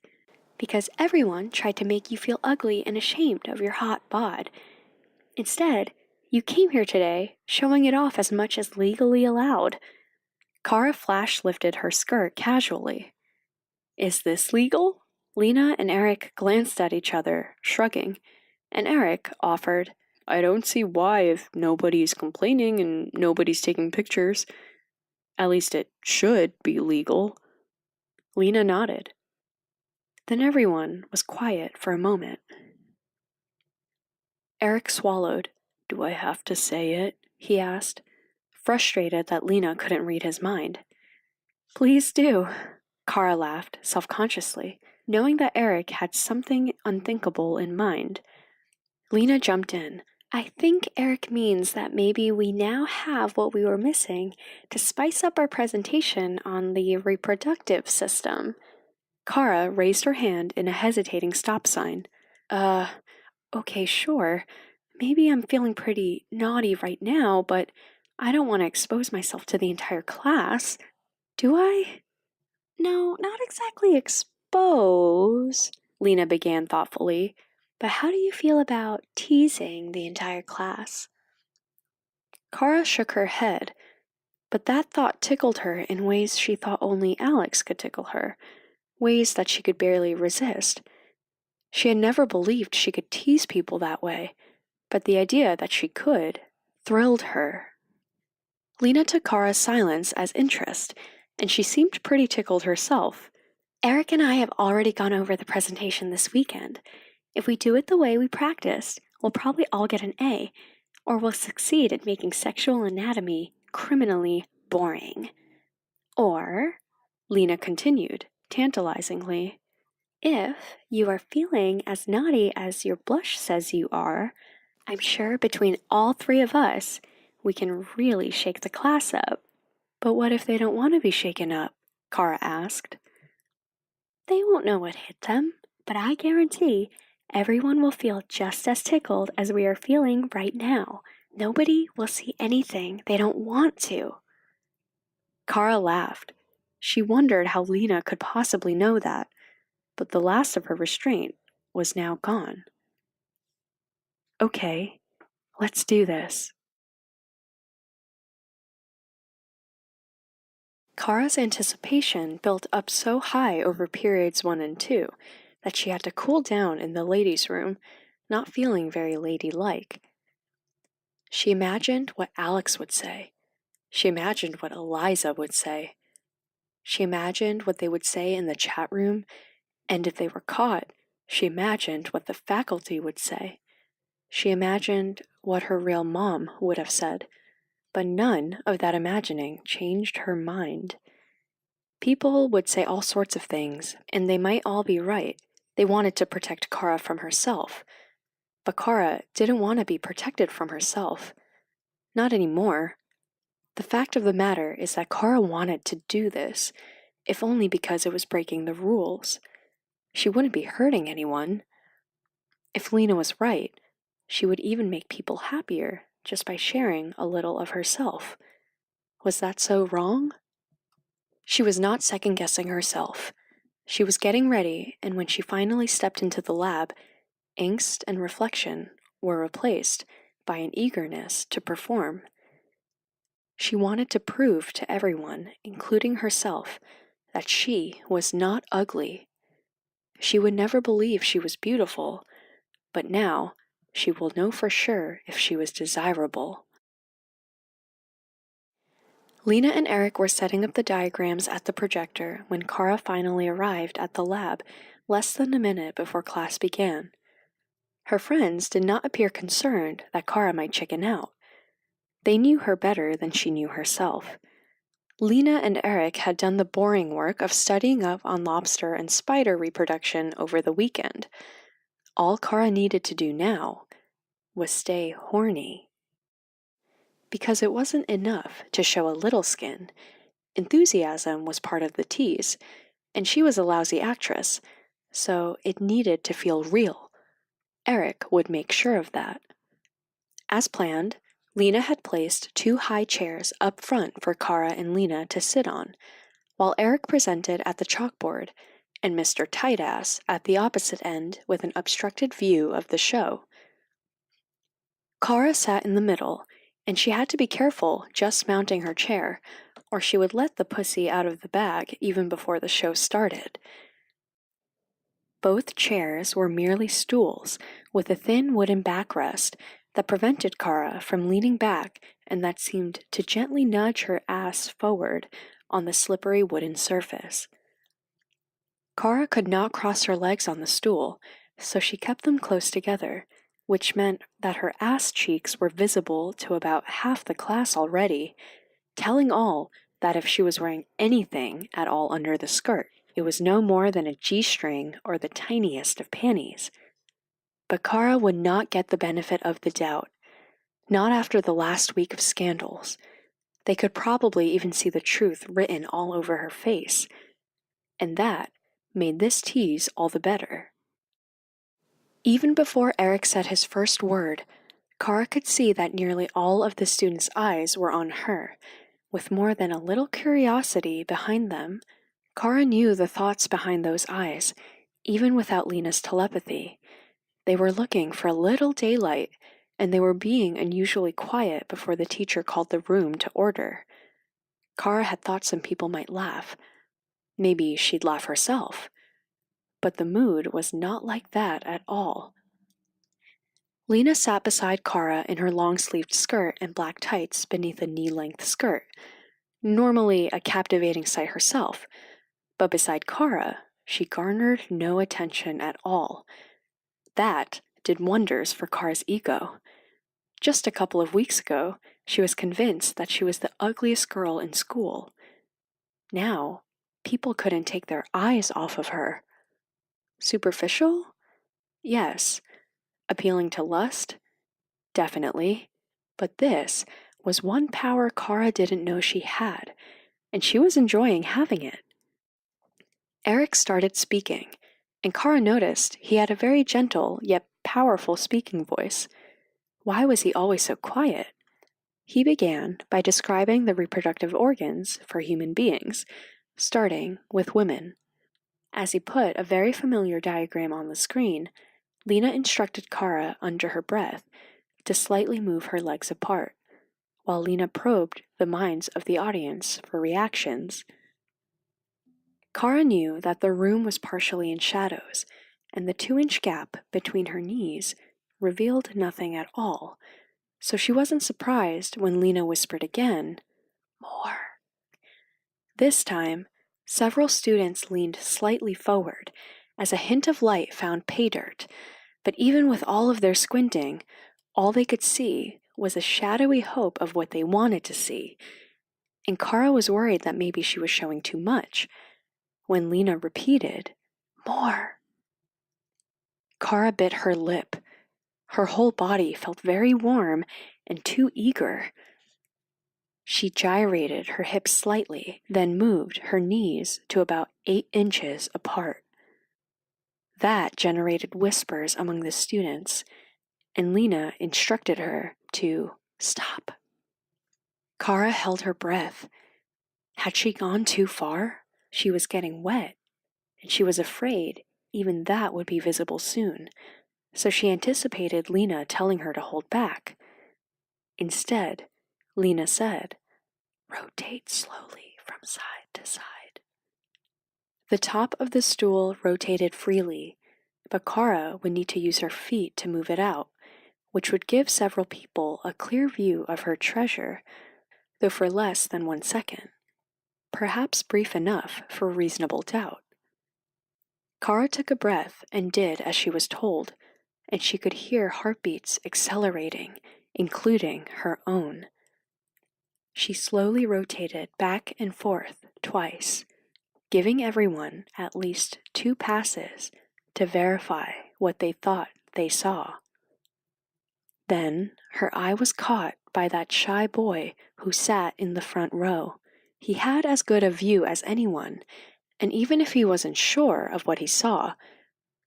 because everyone tried to make you feel ugly and ashamed of your hot bod. Instead, you came here today showing it off as much as legally allowed. Kara flash lifted her skirt casually. Is this legal? Lena and Eric glanced at each other, shrugging, and Eric offered, I don't see why if nobody's complaining and nobody's taking pictures. At least it should be legal. Lena nodded. Then everyone was quiet for a moment. Eric swallowed. Do I have to say it? He asked, frustrated that Lena couldn't read his mind. Please do, Kara laughed self-consciously, knowing that Eric had something unthinkable in mind. Lena jumped in. I think Eric means that maybe we now have what we were missing to spice up our presentation on the reproductive system. Kara raised her hand in a hesitating stop sign. Okay, sure. Maybe I'm feeling pretty naughty right now, but I don't want to expose myself to the entire class. Do I? No, not exactly expose, Lena began thoughtfully, but how do you feel about teasing the entire class? Kara shook her head, but that thought tickled her in ways she thought only Alex could tickle her, ways that she could barely resist. She had never believed she could tease people that way, but the idea that she could thrilled her. Lena took Kara's silence as interest, and she seemed pretty tickled herself. Eric and I have already gone over the presentation this weekend. If we do it the way we practiced, we'll probably all get an A, or we'll succeed at making sexual anatomy criminally boring. Or, Lena continued, tantalizingly, if you are feeling as naughty as your blush says you are, I'm sure between all three of us, we can really shake the class up. But what if they don't want to be shaken up? Kara asked. They won't know what hit them, but I guarantee everyone will feel just as tickled as we are feeling right now. Nobody will see anything they don't want to. Kara laughed. She wondered how Lena could possibly know that, but the last of her restraint was now gone. Okay, let's do this. Kara's anticipation built up so high over periods 1 and 2 that she had to cool down in the ladies' room, not feeling very ladylike. She imagined what Alex would say. She imagined what Eliza would say. She imagined what they would say in the chat room, and if they were caught, she imagined what the faculty would say. She imagined what her real mom would have said, but none of that imagining changed her mind. People would say all sorts of things, and they might all be right. They wanted to protect Kara from herself, but Kara didn't want to be protected from herself. Not anymore. The fact of the matter is that Kara wanted to do this, if only because it was breaking the rules. She wouldn't be hurting anyone. If Lena was right, she would even make people happier just by sharing a little of herself. Was that so wrong? She was not second-guessing herself. She was getting ready, and when she finally stepped into the lab, angst and reflection were replaced by an eagerness to perform. She wanted to prove to everyone, including herself, that she was not ugly. She would never believe she was beautiful, but now she will know for sure if she was desirable. Lena and Eric were setting up the diagrams at the projector when Kara finally arrived at the lab less than a minute before class began. Her friends did not appear concerned that Kara might chicken out. They knew her better than she knew herself. Lena and Eric had done the boring work of studying up on lobster and spider reproduction over the weekend. All Kara needed to do now was stay horny. Because it wasn't enough to show a little skin. Enthusiasm was part of the tease, and she was a lousy actress, so it needed to feel real. Eric would make sure of that. As planned, Lena had placed 2 high chairs up front for Kara and Lena to sit on, while Eric presented at the chalkboard, and Mr. Tightass at the opposite end with an obstructed view of the show. Kara sat in the middle, and she had to be careful just mounting her chair, or she would let the pussy out of the bag even before the show started. Both chairs were merely stools with a thin wooden backrest that prevented Kara from leaning back and that seemed to gently nudge her ass forward on the slippery wooden surface. Kara could not cross her legs on the stool, so she kept them close together, which meant that her ass cheeks were visible to about half the class already, telling all that if she was wearing anything at all under the skirt, it was no more than a G-string or the tiniest of panties. But Kara would not get the benefit of the doubt, not after the last week of scandals. They could probably even see the truth written all over her face, and that made this tease all the better. Even before Eric said his first word, Kara could see that nearly all of the students' eyes were on her, with more than a little curiosity behind them. Kara knew the thoughts behind those eyes, even without Lena's telepathy. They were looking for a little daylight, and they were being unusually quiet before the teacher called the room to order. Kara had thought some people might laugh. Maybe she'd laugh herself. But the mood was not like that at all. Lena sat beside Kara in her long-sleeved skirt and black tights beneath a knee-length skirt, normally a captivating sight herself, but beside Kara, she garnered no attention at all. That did wonders for Kara's ego. Just a couple of weeks ago, she was convinced that she was the ugliest girl in school. Now, people couldn't take their eyes off of her. Superficial? Yes. Appealing to lust? Definitely. But this was one power Kara didn't know she had, and she was enjoying having it. Eric started speaking, and Kara noticed he had a very gentle yet powerful speaking voice. Why was he always so quiet? He began by describing the reproductive organs for human beings, starting with women. As he put a very familiar diagram on the screen, Lena instructed Kara under her breath to slightly move her legs apart, while Lena probed the minds of the audience for reactions. Kara knew that the room was partially in shadows, and the 2-inch gap between her knees revealed nothing at all, so she wasn't surprised when Lena whispered again, "More." This time, several students leaned slightly forward as a hint of light found pay dirt, but even with all of their squinting, all they could see was a shadowy hope of what they wanted to see, and Kara was worried that maybe she was showing too much. When Lena repeated, "More," Kara bit her lip. Her whole body felt very warm and too eager. She gyrated her hips slightly, then moved her knees to about 8 inches apart. That generated whispers among the students, and Lena instructed her to stop. Kara held her breath. Had she gone too far? She was getting wet, and she was afraid even that would be visible soon, so she anticipated Lena telling her to hold back. Instead, Lena said, "Rotate slowly from side to side." The top of the stool rotated freely, but Kara would need to use her feet to move it out, which would give several people a clear view of her treasure, though for less than 1 second. Perhaps brief enough for reasonable doubt. Kara took a breath and did as she was told, and she could hear heartbeats accelerating, including her own. She slowly rotated back and forth twice, giving everyone at least 2 passes to verify what they thought they saw. Then her eye was caught by that shy boy who sat in the front row. He had as good a view as anyone, and even if he wasn't sure of what he saw,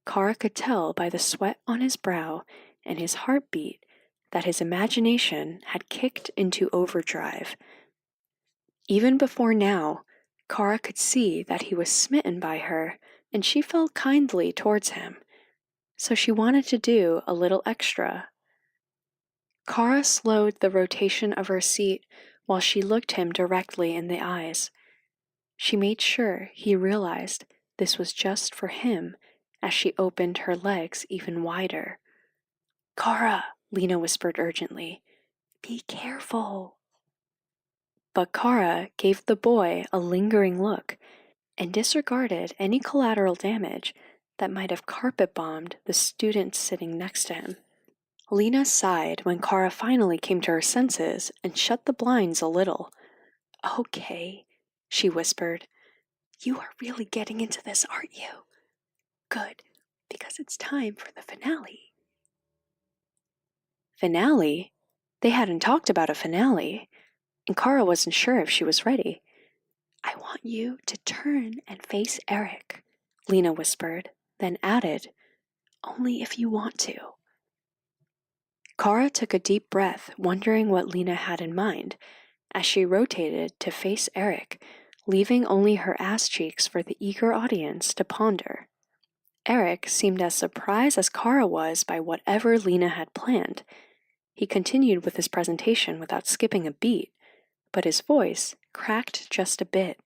Kara could tell by the sweat on his brow and his heartbeat that his imagination had kicked into overdrive. Even before now, Kara could see that he was smitten by her, and she felt kindly towards him, so she wanted to do a little extra. Kara slowed the rotation of her seat while she looked him directly in the eyes. She made sure he realized this was just for him as she opened her legs even wider. "Kara," Lena whispered urgently, "be careful." But Kara gave the boy a lingering look and disregarded any collateral damage that might have carpet-bombed the student sitting next to him. Lena sighed when Kara finally came to her senses and shut the blinds a little. "Okay," she whispered. "You are really getting into this, aren't you? Good, because it's time for the finale." Finale? They hadn't talked about a finale, and Kara wasn't sure if she was ready. "I want you to turn and face Eric," Lena whispered, then added, "only if you want to." Kara took a deep breath, wondering what Lena had in mind, as she rotated to face Eric, leaving only her ass cheeks for the eager audience to ponder. Eric seemed as surprised as Kara was by whatever Lena had planned. He continued with his presentation without skipping a beat, but his voice cracked just a bit.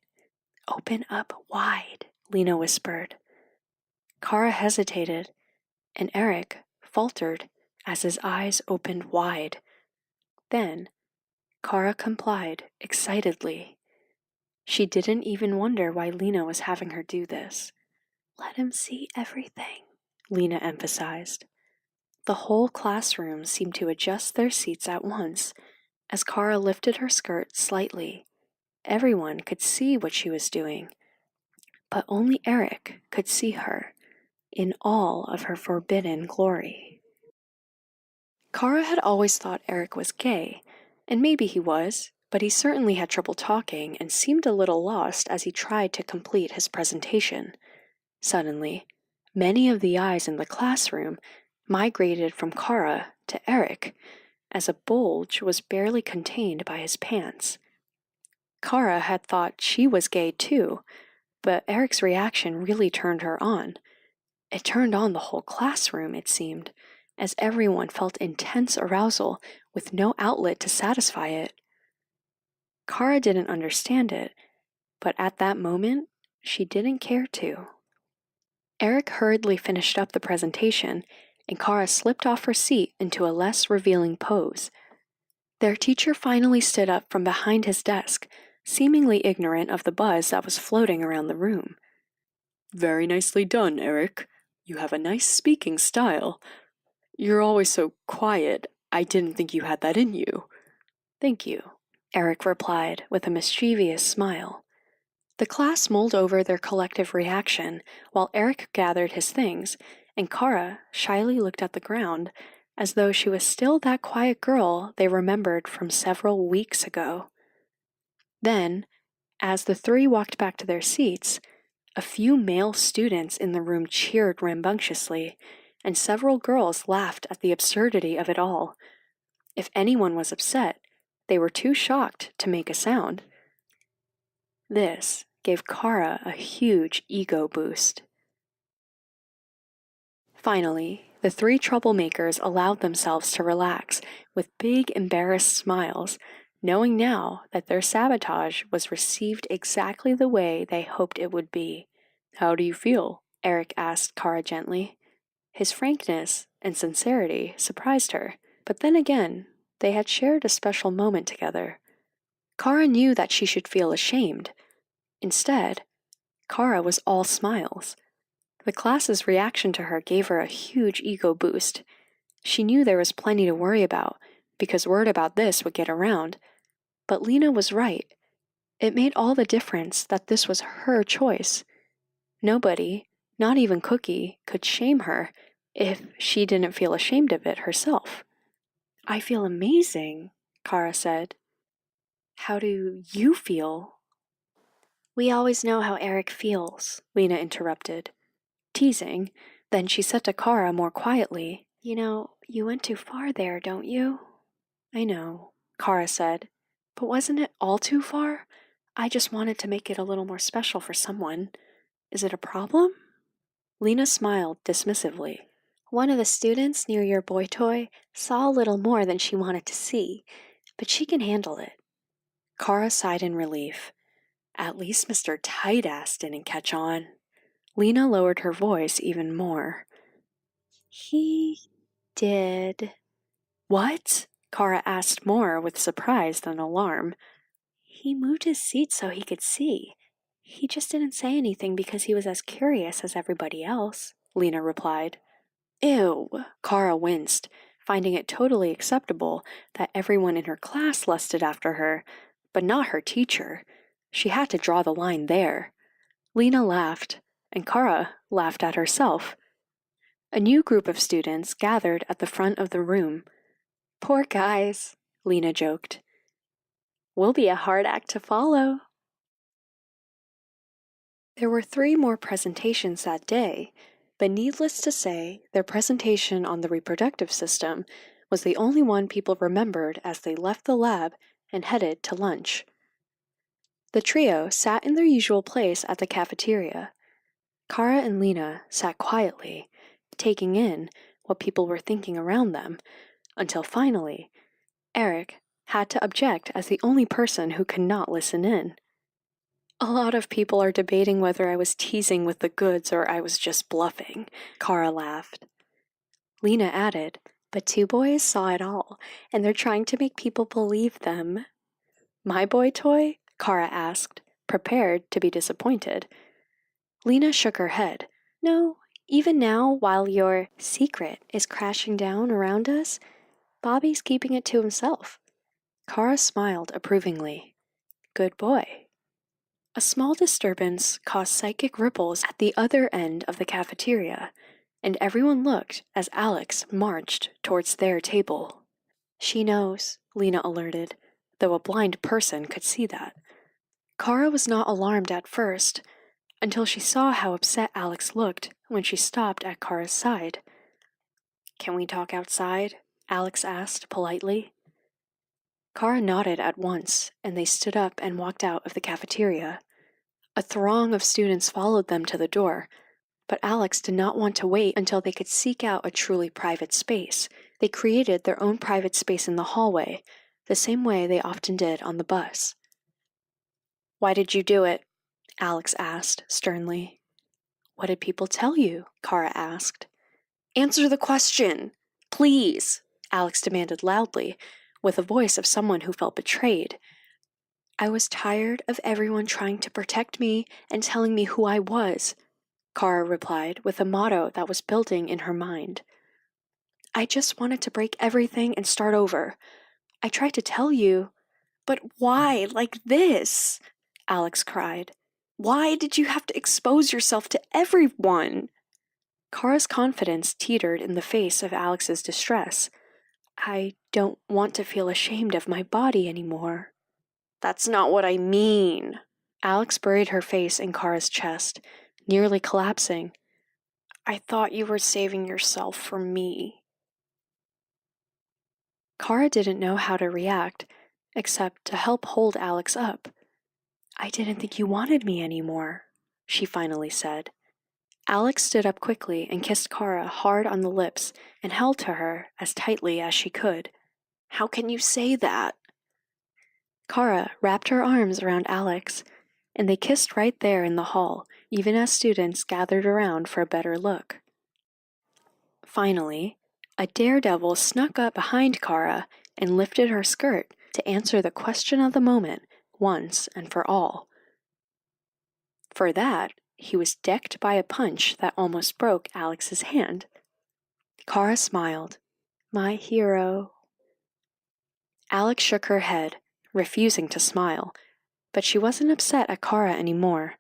"Open up wide," Lena whispered. Kara hesitated, and Eric faltered as his eyes opened wide. Then, Kara complied excitedly. She didn't even wonder why Lena was having her do this. "Let him see everything," Lena emphasized. The whole classroom seemed to adjust their seats at once as Kara lifted her skirt slightly. Everyone could see what she was doing, but only Eric could see her in all of her forbidden glory. Kara had always thought Eric was gay, and maybe he was, but he certainly had trouble talking and seemed a little lost as he tried to complete his presentation. Suddenly, many of the eyes in the classroom migrated from Kara to Eric, as a bulge was barely contained by his pants. Kara had thought she was gay too, but Eric's reaction really turned her on. It turned on the whole classroom, it seemed, as everyone felt intense arousal with no outlet to satisfy it. Kara didn't understand it, but at that moment, she didn't care to. Eric hurriedly finished up the presentation, and Kara slipped off her seat into a less revealing pose. Their teacher finally stood up from behind his desk, seemingly ignorant of the buzz that was floating around the room. "Very nicely done, Eric. You have a nice speaking style. You're always so quiet. I didn't think you had that in you." "Thank you," Eric replied with a mischievous smile. The class mulled over their collective reaction while Eric gathered his things, and Kara shyly looked at the ground as though she was still that quiet girl they remembered from several weeks ago. Then, as the three walked back to their seats, a few male students in the room cheered rambunctiously, and several girls laughed at the absurdity of it all. If anyone was upset, they were too shocked to make a sound. This gave Kara a huge ego boost. Finally, the three troublemakers allowed themselves to relax with big, embarrassed smiles, knowing now that their sabotage was received exactly the way they hoped it would be. "How do you feel?" Eric asked Kara gently. His frankness and sincerity surprised her, but then again, they had shared a special moment together. Kara knew that she should feel ashamed. Instead, Kara was all smiles. The class's reaction to her gave her a huge ego boost. She knew there was plenty to worry about, because word about this would get around. But Lena was right. It made all the difference that this was her choice. Nobody, not even Cookie, could shame her if she didn't feel ashamed of it herself. "I feel amazing," Kara said. "How do you feel?" "We always know how Eric feels," Lena interrupted, teasing. Then she said to Kara more quietly, "You know, you went too far there, don't you?" "I know," Kara said. "But wasn't it all too far? I just wanted to make it a little more special for someone. Is it a problem?" Lena smiled dismissively. "One of the students near your boy toy saw a little more than she wanted to see, but she can handle it." Kara sighed in relief. At least Mr. Tight-Ass didn't catch on. Lena lowered her voice even more. "He did." "What?" Kara asked more with surprise than alarm. "He moved his seat so he could see. He just didn't say anything because he was as curious as everybody else," Lena replied. "Ew," Kara winced, finding it totally acceptable that everyone in her class lusted after her, but not her teacher. She had to draw the line there. Lena laughed, and Kara laughed at herself. A new group of students gathered at the front of the room. "Poor guys," Lena joked. "We'll be a hard act to follow." There were 3 more presentations that day, but needless to say, their presentation on the reproductive system was the only one people remembered as they left the lab and headed to lunch. The trio sat in their usual place at the cafeteria. Kara and Lena sat quietly, taking in what people were thinking around them, until finally, Eric had to object as the only person who could not listen in. A lot of people are debating whether I was teasing with the goods or I was just bluffing, Kara laughed. Lena added, but two boys saw it all, and they're trying to make people believe them. My boy toy? Kara asked, prepared to be disappointed. Lena shook her head. No, even now, while your secret is crashing down around us, Bobby's keeping it to himself. Kara smiled approvingly. Good boy. A small disturbance caused psychic ripples at the other end of the cafeteria, and everyone looked as Alex marched towards their table. She knows, Lena alerted, though a blind person could see that. Kara was not alarmed at first, until she saw how upset Alex looked when she stopped at Kara's side. Can we talk outside? Alex asked politely. Kara nodded at once, and they stood up and walked out of the cafeteria. A throng of students followed them to the door, but Alex did not want to wait until they could seek out a truly private space. They created their own private space in the hallway, the same way they often did on the bus. Why did you do it? Alex asked sternly. What did people tell you? Kara asked. Answer the question, please, Alex demanded loudly, with the voice of someone who felt betrayed. I was tired of everyone trying to protect me and telling me who I was, Kara replied with a motto that was building in her mind. I just wanted to break everything and start over. I tried to tell you, but why like this? Alex cried. Why did you have to expose yourself to everyone? Kara's confidence teetered in the face of Alex's distress. I don't want to feel ashamed of my body anymore. That's not what I mean. Alex buried her face in Kara's chest, nearly collapsing. I thought you were saving yourself for me. Kara didn't know how to react, except to help hold Alex up. I didn't think you wanted me anymore, she finally said. Alex stood up quickly and kissed Kara hard on the lips and held to her as tightly as she could. How can you say that? Kara wrapped her arms around Alex, and they kissed right there in the hall, even as students gathered around for a better look. Finally, a daredevil snuck up behind Kara and lifted her skirt to answer the question of the moment once and for all. For that, he was decked by a punch that almost broke Alex's hand. Kara smiled. My hero. Alex shook her head, refusing to smile, but she wasn't upset at Kara anymore.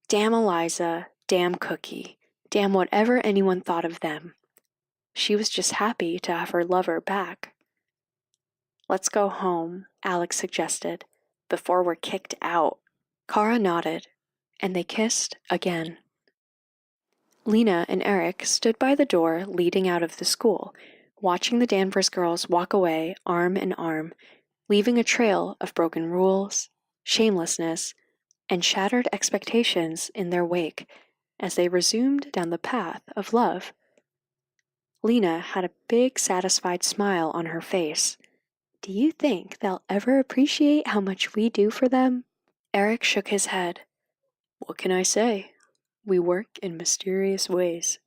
Damn Eliza, damn Cookie, damn whatever anyone thought of them. She was just happy to have her lover back. Let's go home, Alex suggested, before we're kicked out. Kara nodded, and they kissed again. Lena and Eric stood by the door leading out of the school, watching the Danvers girls walk away arm in arm, leaving a trail of broken rules, shamelessness, and shattered expectations in their wake as they resumed down the path of love. Lena had a big, satisfied smile on her face. Do you think they'll ever appreciate how much we do for them? Eric shook his head. What can I say? We work in mysterious ways.